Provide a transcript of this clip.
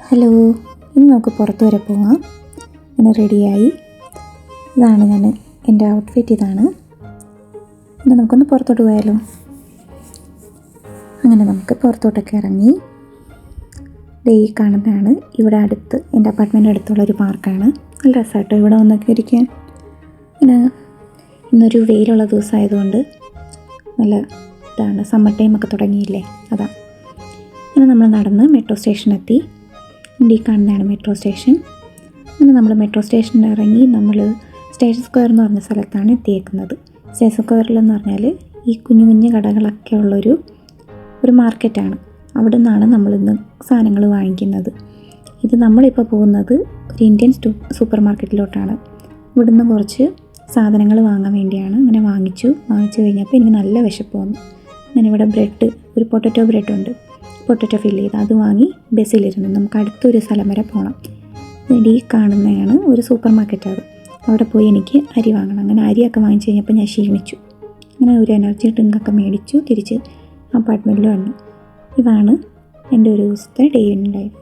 Hello, ഇന്ന് നമുക്ക് പുറത്ത് വരെ പോവാം. അങ്ങനെ റെഡിയായി. ഇതാണ് എൻ്റെ ഔട്ട്ഫിറ്റ് ഇതാണ്. ഇനി നമുക്കൊന്ന് പുറത്തോട്ട് പോയാലോ. അങ്ങനെ നമുക്ക് പുറത്തോട്ടൊക്കെ ഇറങ്ങി. ഈ കാണുന്നതാണ് ഇവിടെ അടുത്ത് എൻ്റെ അപ്പാർട്ട്മെൻറ്റിൻ്റെ അടുത്തുള്ളൊരു പാർക്കാണ്. നല്ല രസമായിട്ടോ ഇവിടെ വന്നൊക്കെ ഇരിക്കാൻ. പിന്നെ ഇന്നൊരു വെയിലുള്ള ദിവസമായതുകൊണ്ട് നല്ല ഇതാണ്. സമ്മർ ടൈമൊക്കെ തുടങ്ങിയില്ലേ, അതാണ്. അങ്ങനെ നമ്മൾ നടന്ന് മെട്രോ സ്റ്റേഷനെത്തി. ഈ കാണുന്നതാണ് മെട്രോ സ്റ്റേഷൻ. അങ്ങനെ നമ്മൾ മെട്രോ സ്റ്റേഷനിൽ ഇറങ്ങി നമ്മൾ സ്റ്റേഷൻ സ്ക്വയർ എന്ന് പറഞ്ഞ സ്ഥലത്താണ് എത്തിയേക്കുന്നത്. സ്റ്റേഷൻ സ്ക്വയറിലെന്ന് പറഞ്ഞാൽ ഈ കുഞ്ഞു കുഞ്ഞു കടകളൊക്കെ ഉള്ളൊരു മാർക്കറ്റാണ്. അവിടെ നിന്നാണ് നമ്മളിന്ന് സാധനങ്ങൾ വാങ്ങിക്കുന്നത്. ഇത് നമ്മളിപ്പോൾ പോകുന്നത് ഒരു ഇന്ത്യൻ സൂപ്പർ മാർക്കറ്റിലോട്ടാണ്. ഇവിടുന്ന് കുറച്ച് സാധനങ്ങൾ വാങ്ങാൻ വേണ്ടിയാണ്. അങ്ങനെ വാങ്ങിച്ചു കഴിഞ്ഞപ്പോൾ എനിക്ക് നല്ല വിശപ്പ് വന്നു. അങ്ങനെ ഇവിടെ ഒരു പൊട്ടറ്റോ ബ്രെഡുണ്ട്, പൊട്ടറ്റോ ഫില്ല് ചെയ്ത് അത് വാങ്ങി ബസ്സിലിരുന്നു. നമുക്ക് അടുത്തൊരു സ്ഥലം വരെ പോകണം. ഈ കാണുന്നതാണ് ഒരു സൂപ്പർ മാർക്കറ്റ്. അവിടെ പോയി എനിക്ക് അരി വാങ്ങണം. അങ്ങനെ അരിയൊക്കെ വാങ്ങിച്ച് കഴിഞ്ഞപ്പോൾ ഞാൻ ക്ഷീണിച്ചു. അങ്ങനെ ഒരു എനർജി ഡ്രിങ്കൊക്കെ മേടിച്ചു തിരിച്ച് അപ്പാർട്ട്മെൻറ്റിൽ വന്നു. ഇതാണ് എൻ്റെ ഒരു ദിവസത്തെ ഡേ ഇൻ ലൈഫ്.